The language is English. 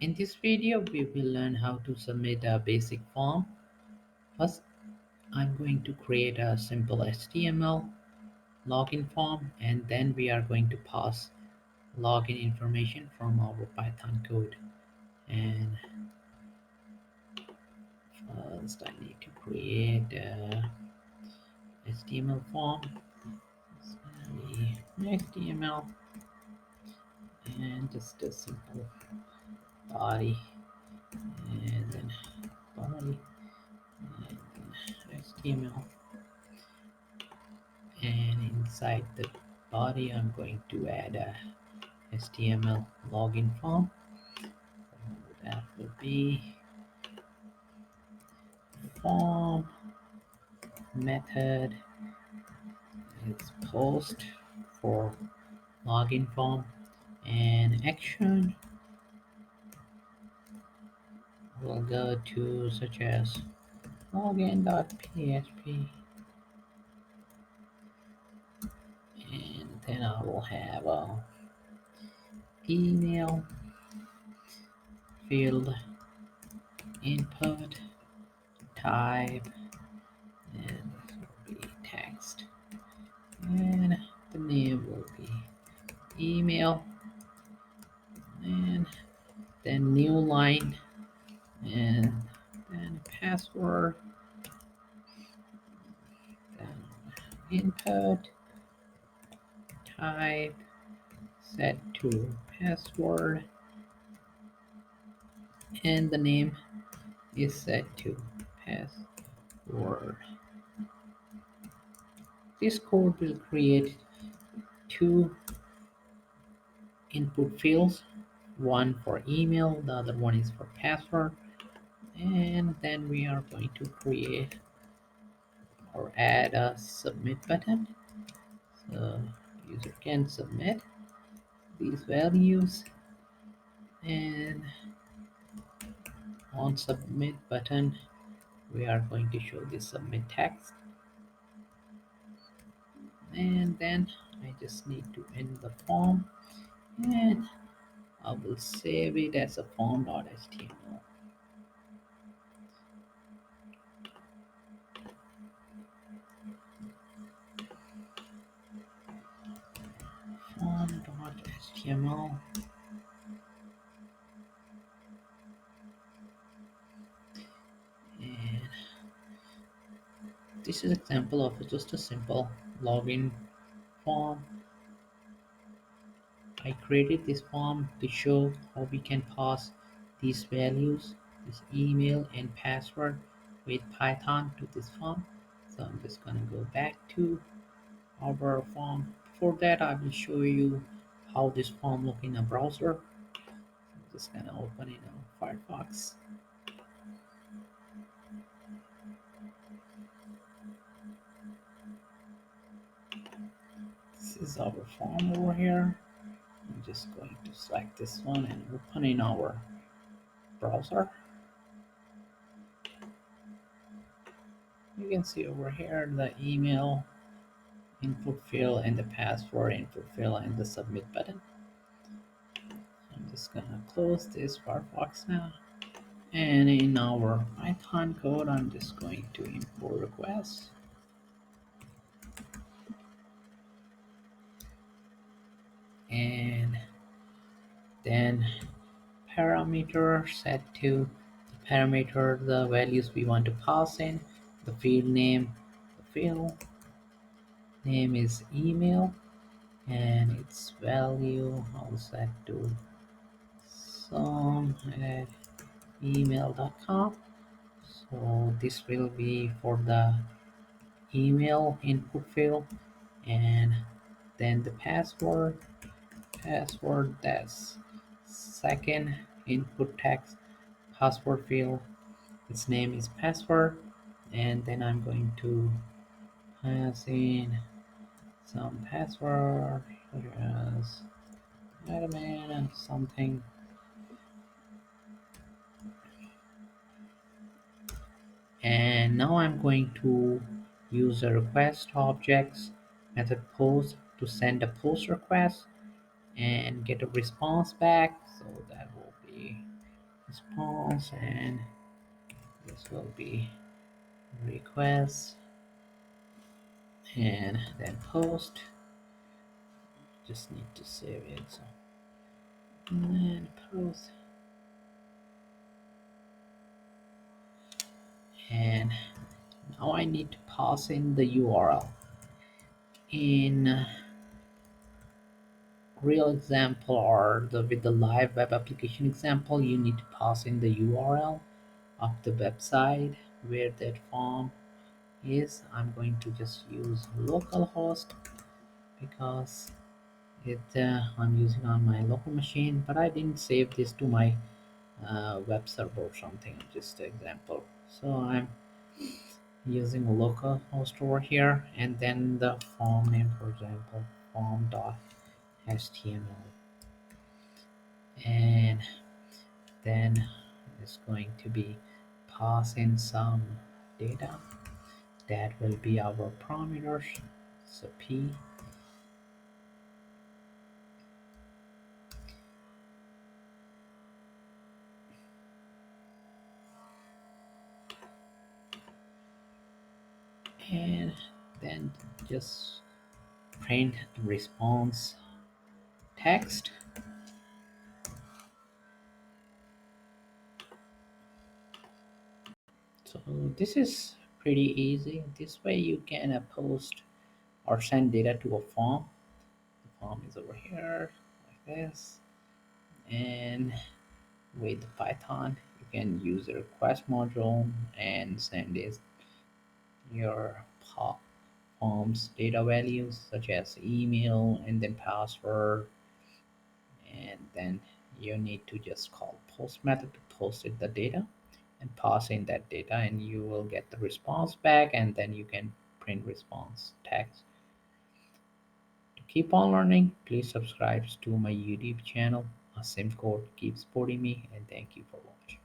In this video, we will learn how to submit a basic form. First, I'm going to create a simple HTML login form, and then we are going to pass login information from our Python code. And first, I need to create a HTML form. It's gonna be HTML and just a simple body, and then body, and then HTML. And inside the body I'm going to add a HTML login form. That will be form method is post for login form, and action will go to such as login.php, and then I will have a email field input type, and this will be text, and the name will be email, and then new line, and then password, then input type set to password, and the name is set to password. This code will create two input fields, one for email, the other one is for password, and then we are going to create or add a submit button, so user can submit these values, and on submit button we are going to show the submit text, and then I just need to end the form, and I will save it as a form.html. Form.html, and this is example of just a simple login form. I created this form to show how we can pass these values, this email and password with Python to this form. So I'm just gonna go back to our form. Before that, I will show you how this form look in a browser. I'm just gonna open it on Firefox. This is our form over here. I'm just going to select this one and open in our browser. You can see over here the email input field and the password input field and the submit button. I'm just gonna close this Firefox now, and in our Python code I'm just going to import requests, and then parameter set to the parameter, the values we want to pass in, the field name, the field name is email, and its value I'll set to some at email.com. So this will be for the email input field, and then the password that's second input text password field, its name is password, and then I'm going to pass in some password such as admin and something, and now I'm going to use a request objects method post to send a post request and get a response back. So that will be response, and this will be request, and then post. Just need to save it. So and post, and now I need to pass in the URL. In real example, or with the live web application example, you need to pass in the URL of the website where that form is. I'm going to just use localhost because I'm using on my local machine, but I didn't save this to my web server or something, just an example. So I'm using a local host over here, and then the form name, for example, form.html, and then it's going to be pass in some data that will be our parameters. So p, and then just print response text. So this is pretty easy. This way you can post or send data to a form. The form is over here like this, and with Python you can use the request module and send this your form's data values such as email and then password, and then you need to just call post method to post it the data and pass in that data, and you will get the response back, and then you can print response text. To keep on learning, please subscribe to my YouTube channel. Simcode. Keep supporting me, and thank you for watching.